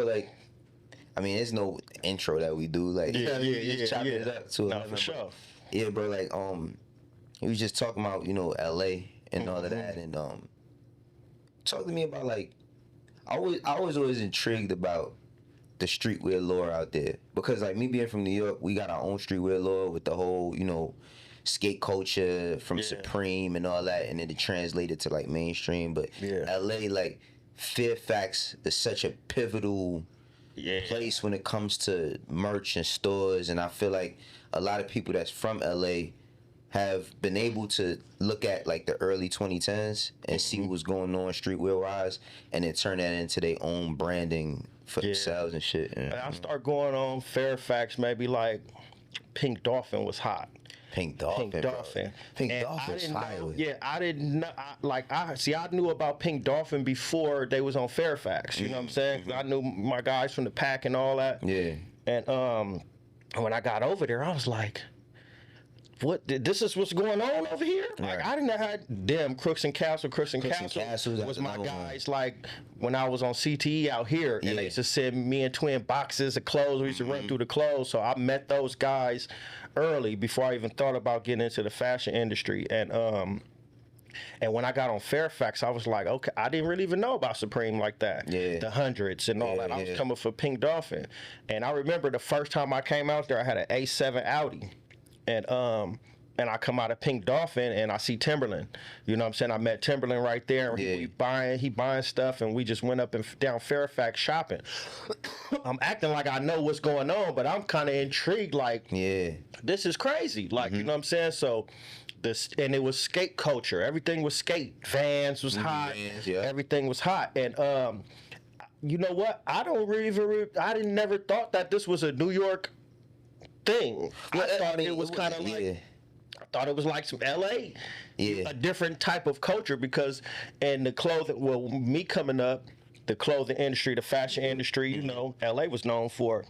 like, I mean, there's no intro that we do. Like, just chopping it up to 11. For sure. Yeah, bro. Like, he was just talking about, LA and all of that, and talk to me about, like, I was always intrigued about the streetwear lore out there, because like me being from New York, we got our own streetwear lore with the whole skate culture from Supreme and all that, and then it translated to like mainstream. But LA, like Fairfax, is such a pivotal place when it comes to merch and stores, and I feel like a lot of people that's from LA have been able to look at like the early 2010s and see what's going on streetwear wise, and then turn that into their own branding for themselves and shit. I start going on Fairfax, maybe like Pink Dolphin was hot. Pink Dolphin. Pink Dolphin's fire. I didn't know. I knew about Pink Dolphin before they was on Fairfax. You know what I'm saying? I knew my guys from the pack and all that. Yeah. And when I got over there, I was like, this is what's going on over here? Like, I didn't know how them Crooks and Castle was my guys. Like, when I was on CTE out here, and they used to send me and Twin boxes of clothes. We used to run through the clothes. So I met those guys early before I even thought about getting into the fashion industry. And when I got on Fairfax, I was like, okay, I didn't really even know about Supreme like that. The hundreds and all that. I was coming for Pink Dolphin. And I remember the first time I came out there, I had an A7 Audi. And I come out of Pink Dolphin and I see Timberland. You know what I'm saying? I met Timberland right there. And he buying stuff, and we just went up and down Fairfax shopping. I'm acting like I know what's going on, but I'm kind of intrigued. Like, this is crazy. Like, you know what I'm saying? So, and it was skate culture. Everything was skate. Vans was hot. Everything was hot. And you know what? I didn't never thought that this was a New York thing. I thought it was kind of like, I thought it was like some LA, a different type of culture, because in the clothing, well, me coming up, the clothing industry, the fashion industry, LA was known for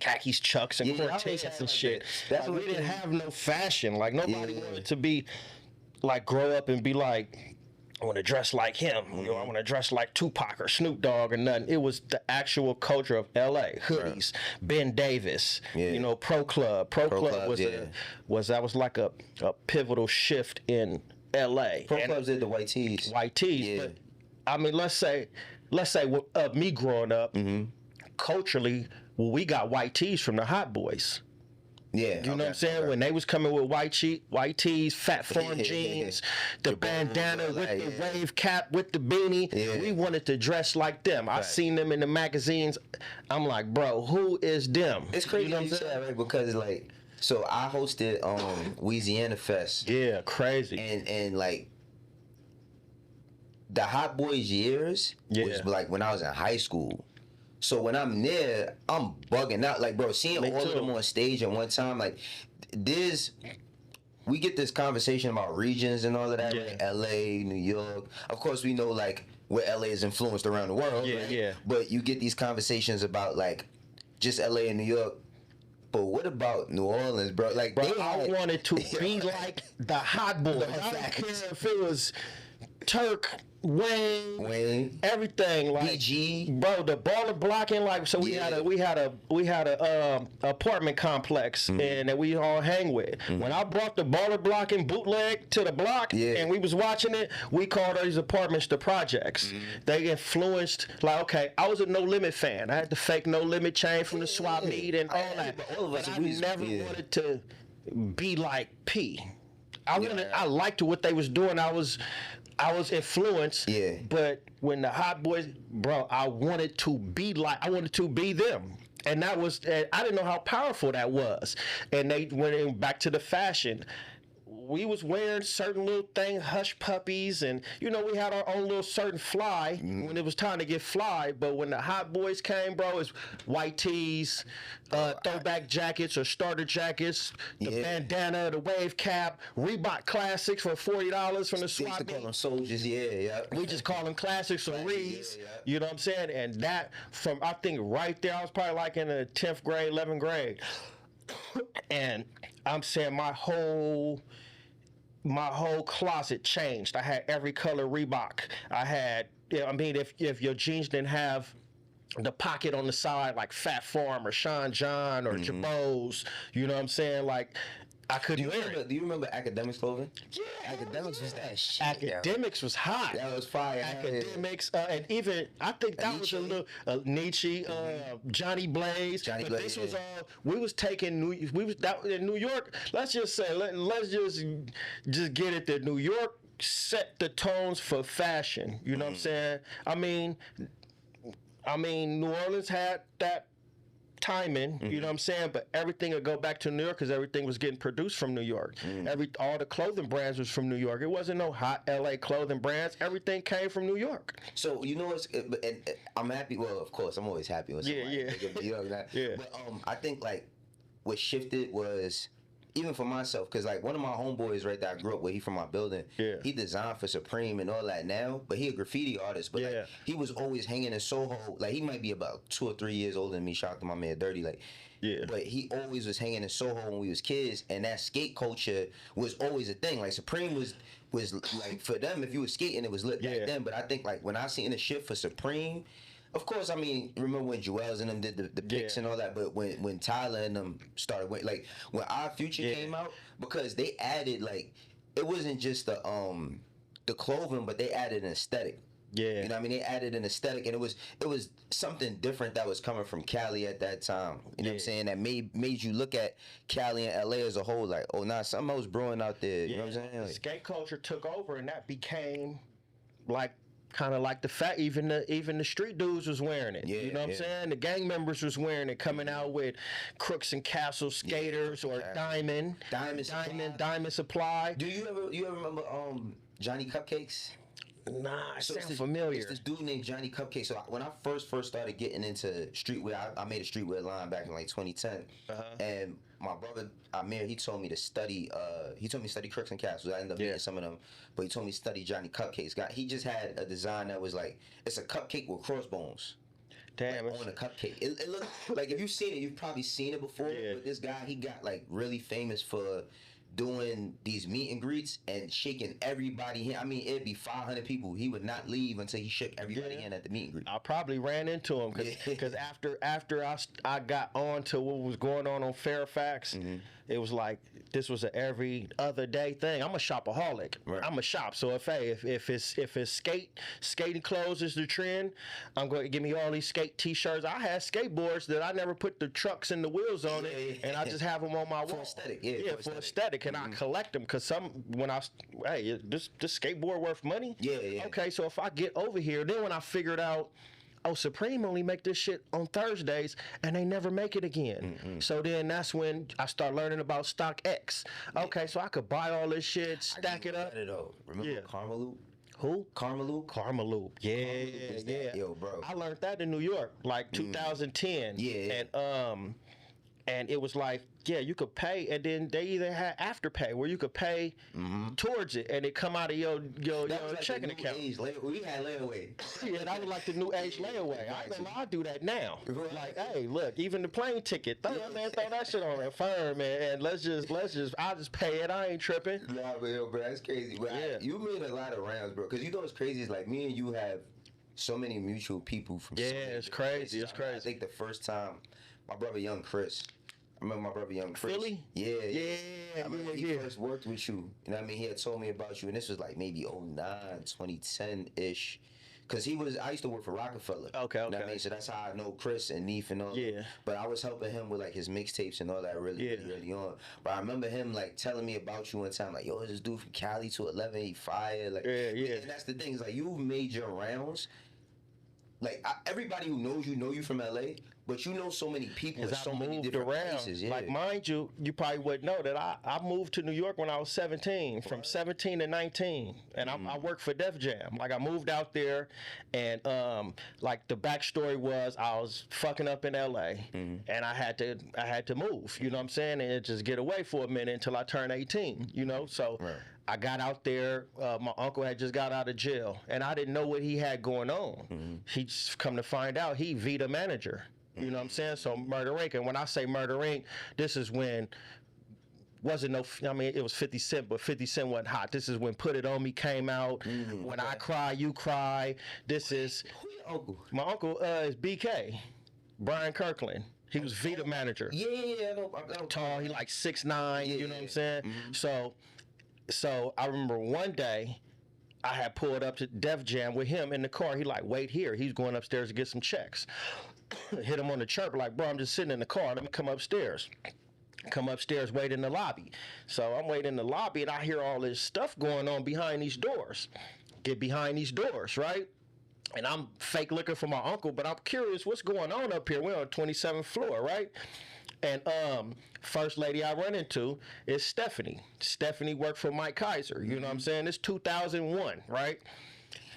khakis, Chucks, and Cortez and shit. That's we didn't have no fashion. Like, nobody wanted to be like, grow up and be like, I want to dress like him. I want to dress like Tupac or Snoop Dogg or nothing. It was the actual culture of LA. Hoodies, Ben Davis, Pro Club. Pro Club was like a pivotal shift in LA. Pro Clubs did the white tees. White tees. But I mean, let's say me growing up, culturally, we got white tees from the Hot Boys. You know what I'm saying? When they was coming with white tees, fat form jeans, the bandana with the wave cap, with the beanie, we wanted to dress like them. I seen them in the magazines. I'm like, bro, who is them? It's crazy, you know what I'm saying? Right? Because like, so I hosted Louisiana Fest. Yeah, crazy. And like, the Hot Boys years was like when I was in high school. So when I'm there, I'm bugging out. Like, bro, seeing all of them on stage at one time, like, we get this conversation about regions and all of that, like LA, New York. Of course, we know, like, where LA is influenced around the world. Right? But you get these conversations about, like, just LA and New York. But what about New Orleans, bro? Like, bro, I wanted to be like the Hot Boys. I don't care if it was Turk, Wayne, everything, like BG, bro, the baller blocking, like, so we had a apartment complex and that we all hang with. When I brought the baller blocking bootleg to the block and we was watching it, we called these apartments the projects. They influenced, like, okay, I was a No Limit fan. I had the fake No Limit chain from the swap meet and all that. But I never wanted to be like P. I liked what they was doing. I was influenced, but when the Hot Boys, bro, I wanted to be them. And that was, I didn't know how powerful that was. And they went back to the fashion. We was wearing certain little things, hush puppies, and we had our own little certain fly when it was time to get fly. But when the Hot Boys came, bro, it's white tees, throwback jackets or starter jackets, the bandana, the wave cap, Reebok classics for $40 from the swap meet. Call them soldiers, We just call them classics or Rees. You know what I'm saying? And that, from, I think right there, I was probably like in the 10th grade, 11th grade. And I'm saying my whole closet changed. I had every color Reebok. I had, if your jeans didn't have the pocket on the side, like Fat Farm or Sean John or Jabos. You know what I'm saying? Like, I couldn't wear it. Do you remember Academics clothing? Yeah, Academics was that shit. Academics was hot. That was fire. Academics, and even I think that was a little Nietzsche, Johnny Blaze. But this was we was taking in New York. Let's just say let's just get it that New York set the tones for fashion. You know what I'm saying? I mean, New Orleans had that timing, you know what I'm saying? But everything would go back to New York because everything was getting produced from New York. All the clothing brands was from New York. It wasn't no hot LA clothing brands. Everything came from New York. So you know, and I'm happy. Well, of course, I'm always happy with somebody. You know that. Yeah. But I think like what shifted was, even for myself, because like one of my homeboys right there I grew up with, he from my building. Yeah. He designed for Supreme and all that now, but he a graffiti artist. But like, he was always hanging in Soho. Like he might be about 2 or 3 years older than me. Shout out to my man Dirty. Like, but he always was hanging in Soho when we was kids, and that skate culture was always a thing. Like Supreme was like, for them, if you was skating, it was lit back then. But I think like when I seen the shit for Supreme. Of course, I mean, remember when Joel's and them did the pics and all that, but when Tyler and them started, like, when Our Future came out, because they added, like, it wasn't just the clothing, but they added an aesthetic. Yeah. You know what I mean? They added an aesthetic, and it was something different that was coming from Cali at that time. You know what I'm saying? That made you look at Cali and LA as a whole, like, oh, nah, something else brewing out there. You know what I'm saying? Like, skate culture took over, and that became, like, kind of like even the street dudes was wearing it. You know what I'm saying? The gang members was wearing it, coming out with Crooks and Castle skaters or Diamond Supply. Do you ever remember Johnny Cupcakes? Nah, it sounds familiar. It's this dude named Johnny Cupcake. So when I first started getting into streetwear, I made a streetwear line back in like 2010, and my brother Amir, he told me to study. He told me to study Crooks and Castles. I ended up meeting some of them, but he told me to study Johnny Cupcakes. He just had a design that was like, it's a cupcake with crossbones. Damn, like, on a cupcake. It looked like, if you've seen it, you've probably seen it before. But this guy, he got like really famous for doing these meet and greets and shaking everybody. I mean, it'd be 500 people. He would not leave until he shook everybody in at the meet and greet. I probably ran into him because after I got on to what was going on Fairfax, it was like this was an every other day thing. I'm a shopaholic. Right. I'm a shop. So if it's skating clothes is the trend, I'm going to give me all these skate T-shirts. I had skateboards that I never put the trucks and the wheels on it, and I just have them on my wall. For aesthetic, for aesthetic, and I collect them because this skateboard worth money. Yeah. Okay, so if I get over here, then when I figured out, oh, Supreme only make this shit on Thursdays, and they never make it again. So then that's when I start learning about StockX. Okay, so I could buy all this shit, stack it up. Remember Karmaloop? Who? Karmaloop? Karmaloop. Yeah. Yo, bro. I learned that in New York, like 2010. Yeah. And it was like, you could pay, and then they either had Afterpay where you could pay towards it, and it come out of your like checking account. We had layaway. Yeah, that was like the new age layaway. I remember I do that now. Like, hey, look, even the plane ticket, throw that shit on that firm, and I'll just pay it. I ain't tripping. Nah, but yo, bro, that's crazy. But you made a lot of rounds, bro. Because you know what's crazy is like me and you have so many mutual people from. It's crazy. It's crazy. I think the first time my brother Young Chris. I remember my brother Young Chris. Philly? Yeah. I remember he first worked with you. You know what I mean? He had told me about you, and this was like maybe 2010-ish. Because I used to work for Rockefeller. Okay. You know what I mean? So that's how I know Chris and Neef and all that. But I was helping him with like his mixtapes and all that really on. But I remember him like telling me about you one time, like, yo, this dude from Cali to 11, he fired. Like, and that's the thing, is like, you've made your rounds. Like, everybody who knows you know you from LA, but you know so many people in so many different places. Yeah. Like, mind you, you probably wouldn't know that I moved to New York when I was 17, from 17 to 19, and I worked for Def Jam. Like, I moved out there, and like the backstory was I was fucking up in LA, and I had to move. You know what I'm saying? And just get away for a minute until I turned 18. You know, so. Right. I got out there, my uncle had just got out of jail, and I didn't know what he had going on. He just come to find out, he Vita manager. You know what I'm saying? So Murder Inc. And when I say Murder Inc., this is when wasn't no. I mean, it was 50 Cent, but 50 Cent wasn't hot. This is when Put It On Me came out. When I Cry, You Cry. This is Who your uncle? my uncle is BK, Brian Kirkland. He was Vita manager. Yeah, I know. Tall. He like 6'9". You know what I'm saying? So I remember one day I had pulled up to Def Jam with him in the car. He like, wait here. He's going upstairs to get some checks. Hit him on the chirp like, bro, I'm just sitting in the car. Let me come upstairs. Come upstairs, wait in the lobby. So I'm waiting in the lobby and I hear all this stuff going on behind these doors. Get behind these doors, right? And I'm fake looking for my uncle, but I'm curious what's going on up here. We're on the 27th floor, right? And first lady I run into is Stephanie. Stephanie worked for Mike Kaiser. You know what I'm saying? It's 2001, right?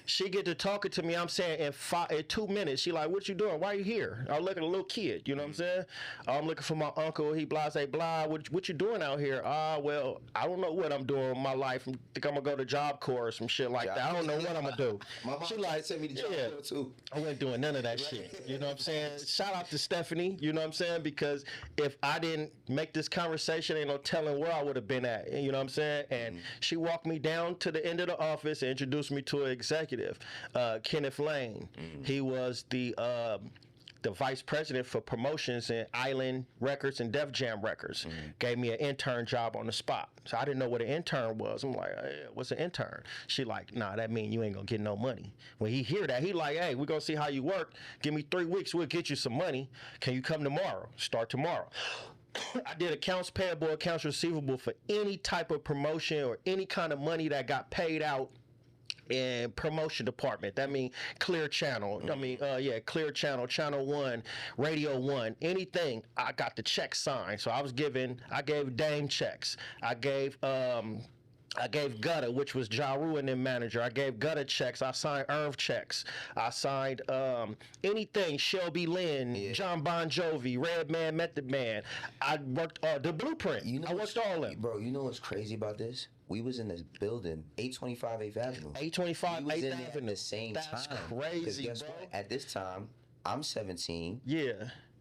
She get to talking to me. I'm saying in 2 minutes, she like, what you doing? Why are you here? I look at a little kid. You know what I'm saying? I'm looking for my uncle. He blah, say blah. What you doing out here? Well, I don't know what I'm doing with my life. I think I'm gonna go to Job Corps or some shit like that. I don't know what I'm gonna do. My mom she like sent me to Job Corps too. I wasn't doing none of that shit. You know what I'm saying? Shout out to Stephanie. You know what I'm saying? Because if I didn't make this conversation, ain't no telling where I would have been at. You know what I'm saying? And she walked me down to the end of the office and introduced me to an executive. Kenneth Lane. He was the vice president for promotions in Island Records and Def Jam Records. Gave me an intern job on the spot. So I didn't know what an intern was. I'm like, hey, what's an intern? She like, nah, that mean you ain't gonna get no money. When he hear that, he like, hey, we're gonna see how you work. Give me 3 weeks, we'll get you some money. Can you come tomorrow? Start tomorrow. I did accounts payable, accounts receivable for any type of promotion or any kind of money that got paid out in promotion department. That mean Clear Channel. Clear Channel, Channel 1, Radio 1, anything. I got the check signed. So I gave Dame checks. I gave Gutta, which was Ja Rule and then manager. I gave Gutta checks. I signed Irv checks. I signed anything. Shelby Lynn, John Bon Jovi, Redman, Method Man. I worked the Blueprint. I worked all of them. Bro, you know what's crazy about this? We was in this building, 825 8th Avenue. 825 8th Avenue. At the same time. That's crazy, guess bro. what? At this time, I'm 17. Yeah.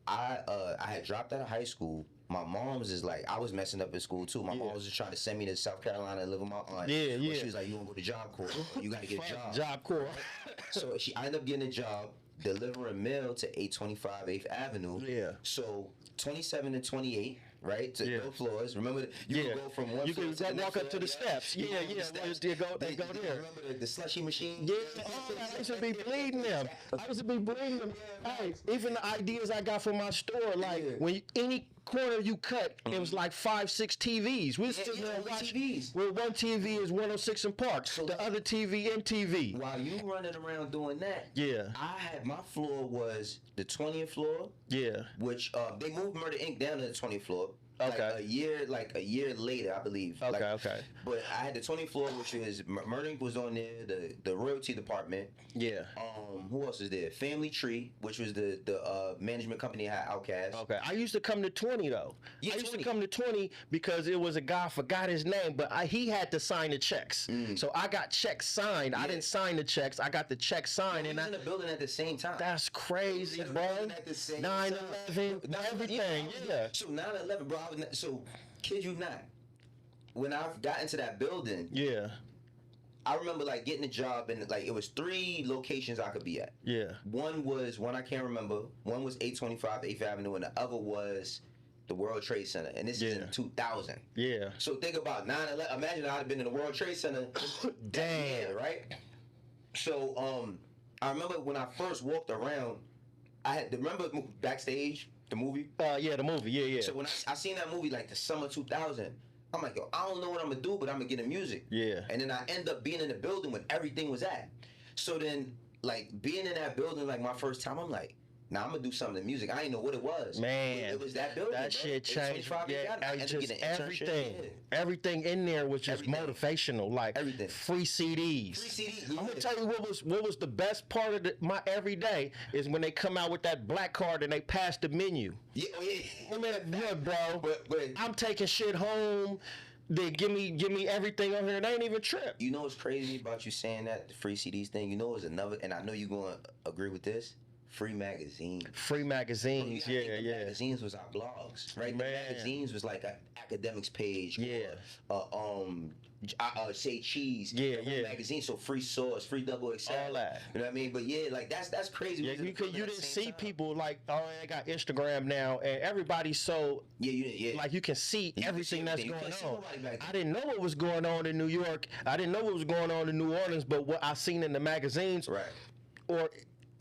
I had dropped out of high school. My mom's is like, I was messing up in school too. My mom was just trying to send me to South Carolina and live with my aunt. Yeah. But she was like, you want to go to Job Corps? You got to get a job. Job Corps. So I ended up getting a job delivering mail to 825 8th Avenue. Yeah. So 27 and 28, right? To those floors. Remember, you could go from one floor to the next walk up to the floor, steps. You They go there. Remember the slushy machine? Yeah, I used to be bleeding them. Hey, even the ideas I got from my store, like when any corner you cut, it was like 5, 6 TVs. We still watch TVs. Well, one TV is 106 in Park. So the other TV, MTV. While you running around doing that, I had my floor was the 20th floor. Yeah. Which they moved Murder Inc. down to the 20th floor. Okay. Like a year later, I believe. Okay. But I had the 20th floor, which was Murder Inc. was on there, the royalty department. Yeah. Who else is there? Family Tree, which was the management company that had Outkast. Okay. I used to come to 20 though. Yeah, I used to come to 20 because it was a guy, I forgot his name, but he had to sign the checks. So I got checks signed. I didn't sign the checks. I got the checks signed. And in the building at the same time. That's crazy, bro. 9/11, everything. Yeah. So 9/11, bro. So, kid you not, when I got into that building, I remember like getting a job and like it was 3 locations I could be at. Yeah. One I can't remember. One was 825 8th Avenue, and the other was the World Trade Center, and this is in 2000. Yeah. So think about 9/11. Imagine I'd have been in the World Trade Center. Damn. Right. So I remember when I first walked around, remember Backstage. The movie? The movie. Yeah. So when I seen that movie like the summer 2000, I'm like, yo, I don't know what I'm gonna do, but I'm gonna get in music. Yeah. And then I end up being in the building when everything was at. So then, like being in that building, like my first time, I'm like, nah, I'm gonna do something in music. I didn't know what it was. Man, it was that building. That shit changed. Just everything in there was just motivational. Like everything. Free CDs. I'm gonna tell you what was the best part of my everyday is when they come out with that black card and they pass the menu. Yeah, bro. But I'm taking shit home. They give me everything on here. They ain't even trip. You know what's crazy about you saying that the free CDs thing? You know, is another, and I know you're gonna agree with this. Free magazines. Free magazines, Bro, yeah. Magazines was our blogs, right? Man. The magazines was like an academics page. Yeah. Say cheese. Yeah, Magazine, so free sauce, free double XL. All that. You know what I mean? But yeah, like that's crazy. Yeah, you didn't see people like, oh, I got Instagram now, and everybody's so like you can see everything that's going on. I didn't know what was going on in New York. I didn't know what was going on in New Orleans, but what I seen in the magazines, right, or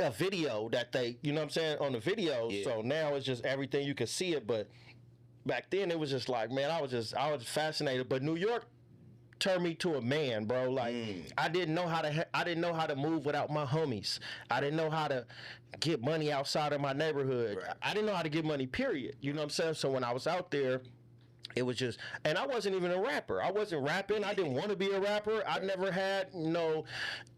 a video that they, you know what I'm saying, on the video. Yeah. So now it's just everything, you can see it, but back then it was just like, man, I was fascinated. But New York turned me to a man, bro. Like I didn't know how to move without my homies. I didn't know how to get money outside of my neighborhood. Right. I didn't know how to get money, period. You know what I'm saying? So when I was out there, it was just, and I wasn't even a rapper. I wasn't rapping. I didn't want to be a rapper. I never had no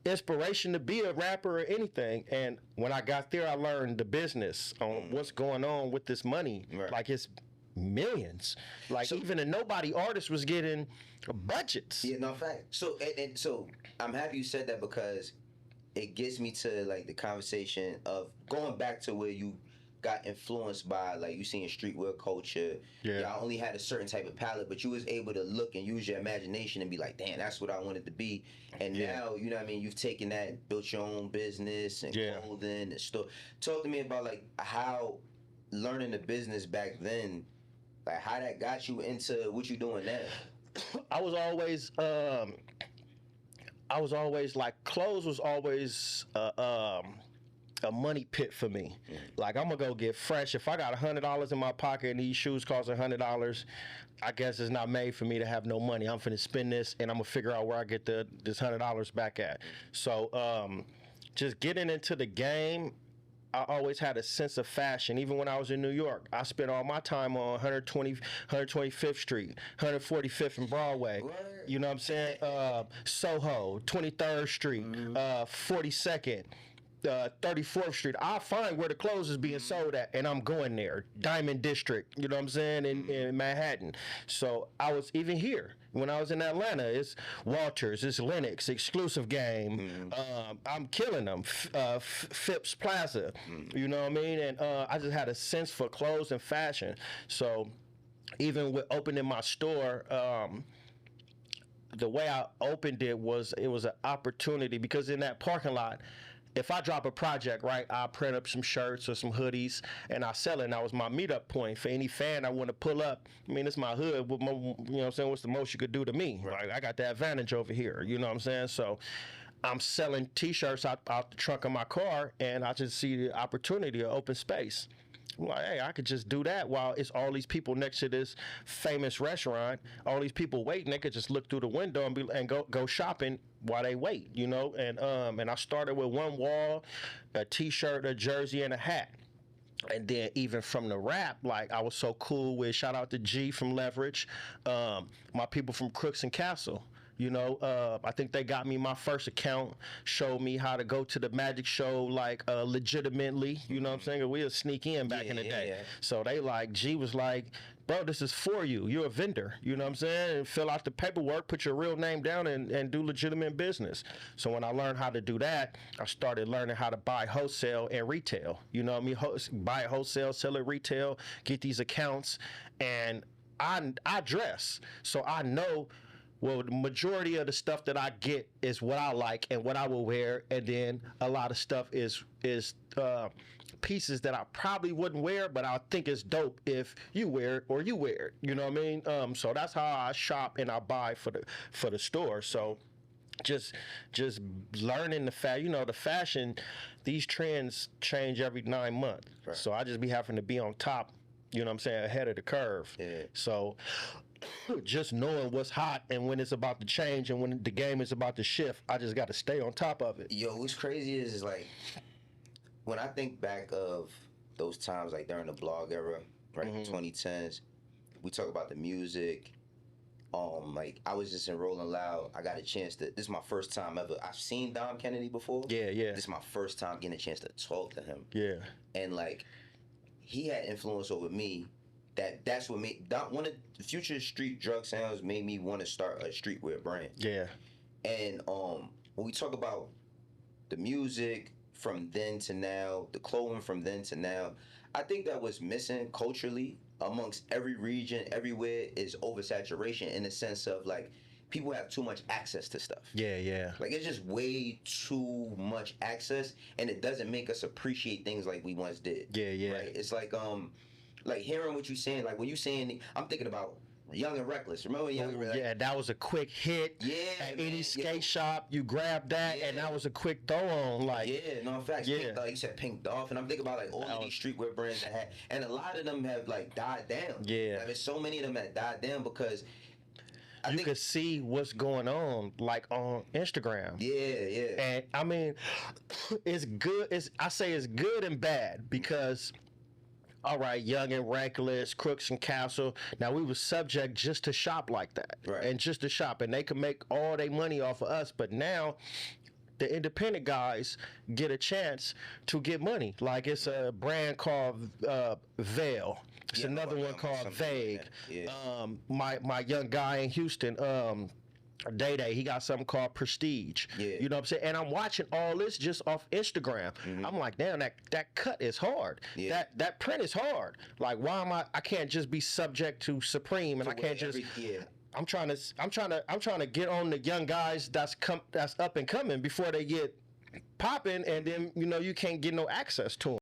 inspiration to be a rapper or anything. And when I got there, I learned the business on what's going on with this money. Right. Like it's millions. Like so, even a nobody artist was getting budgets. Yeah, no fact. So and so I'm happy you said that, because it gets me to like the conversation of going back to where you got influenced by, like, you seeing streetwear culture. Yeah. Y'all only had a certain type of palette, but you was able to look and use your imagination and be like, damn, that's what I wanted to be. And now, you know what I mean, you've taken that, built your own business and clothing and stuff. Talk to me about like how learning the business back then, like how that got you into what you doing now. I was always like, clothes was always a money pit for me. Like, I'm gonna go get fresh. If I got $100 in my pocket and these shoes cost $100, I guess it's not made for me to have no money. I'm finna spend this and I'm gonna figure out where I get this $100 back at. So just getting into the game, I always had a sense of fashion. Even when I was in New York, I spent all my time on 125th Street, 145th and Broadway. What? You know what I'm saying? Soho, 23rd Street, 42nd. 34th Street. I'll find where the clothes is being sold at, and I'm going there. Diamond District, you know what I'm saying, in Manhattan. So I was even here. When I was in Atlanta, it's Walters, it's Lennox, Exclusive Game. I'm killing them. Phipps Plaza, you know what I mean? And I just had a sense for clothes and fashion. So even with opening my store, the way I opened it was an opportunity, because in that parking lot, if I drop a project, right, I print up some shirts or some hoodies and I sell it. And that was my meetup point for any fan I want to pull up. I mean, it's my hood. You know what I'm saying? What's the most you could do to me? Right. Like, I got the advantage over here. You know what I'm saying? So I'm selling T-shirts out the trunk of my car, and I just see the opportunity of open space. I'm like, hey, I could just do that while it's all these people next to this famous restaurant. All these people waiting. They could just look through the window and go shopping while they wait, you know. And I started with one wall, a T-shirt, a jersey, and a hat. And then even from the rap, like, I was so cool with, shout out to G from Leverage, my people from Crooks and Castle. You know, I think they got me my first account, showed me how to go to the magic show, like, legitimately, you know what I'm saying? We would sneak in back in the day. Yeah. So they like, G was like, bro, this is for you. You're a vendor, you know what I'm saying? And fill out the paperwork, put your real name down, and do legitimate business. So when I learned how to do that, I started learning how to buy wholesale and retail. You know what I mean? Buy wholesale, sell it retail, get these accounts. And I dress, so I know, well, the majority of the stuff that I get is what I like and what I will wear, and then a lot of stuff is pieces that I probably wouldn't wear, but I think it's dope if you wear it or you wear it. You know what I mean? So that's how I shop and I buy for the store. So just learning the fashion, these trends change every 9 months. Right. So I just be having to be on top, you know what I'm saying, ahead of the curve. Yeah. So just knowing what's hot and when it's about to change and when the game is about to shift, I just got to stay on top of it. Yo, what's crazy is like, when I think back of those times, like during the blog era, right, 2010s, we talk about the music. Like, I was just in Rolling Loud. I got a chance to, this is my first time ever. I've seen Dom Kennedy before. Yeah. This is my first time getting a chance to talk to him. Yeah. And like, he had influence over me. That's what made one of the Future Street Drug Sounds made me want to start a streetwear brand. Yeah. And when we talk about the music, from then to now, the clothing from then to now, I think that what's missing culturally amongst every region, everywhere, is oversaturation in the sense of like people have too much access to stuff. Yeah, yeah. Like it's just way too much access, and it doesn't make us appreciate things like we once did. Yeah, yeah. Right? It's like hearing what you're saying. Like when you saying, I'm thinking about Young and Reckless. Remember Young and Reckless? Yeah, that was a quick hit. Yeah, at man, any skate shop, you grab that, and that was a quick throw on. Like, yeah, no, in fact, like you said, Pink Dolphin. I'm thinking about like all of these streetwear brands that had, and a lot of them have like died down. Yeah, like, there's so many of them that died down because you could see what's going on, like on Instagram. Yeah, yeah. And I mean, it's good. I say it's good and bad because, all right, Young and Reckless, Crooks and Castle. Now we was subject just to shop like that, right? And just to shop, and they could make all their money off of us. But now, the independent guys get a chance to get money. Like it's a brand called Veil. It's another one called Vague. Yeah. My young guy in Houston, Day, he got something called Prestige. Yeah. You know what I'm saying? And I'm watching all this just off Instagram. Mm-hmm. I'm like, damn, that cut is hard. Yeah. That print is hard. Like, why I can't just be subject to Supreme and I can't just. I'm trying to get on the young guys that's up and coming before they get popping, and then you can't get no access to them.